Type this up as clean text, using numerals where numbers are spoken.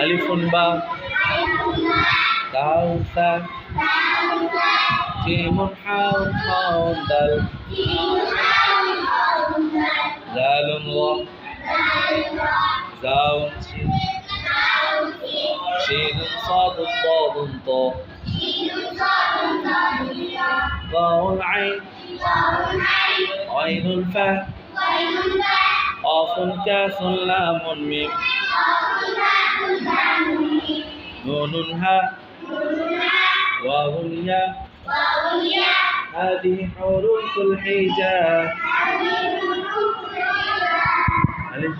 আলিফুন বা তাউন সা জিমুন হাউন খাউন দাল জালুন ওয়া জাউন সিন শিনুন সাদুন দাদুন ত ضاء عين عين فاء قاف كاف لام ميم نون هاء واو ياء هذه حروف الحجاب ألف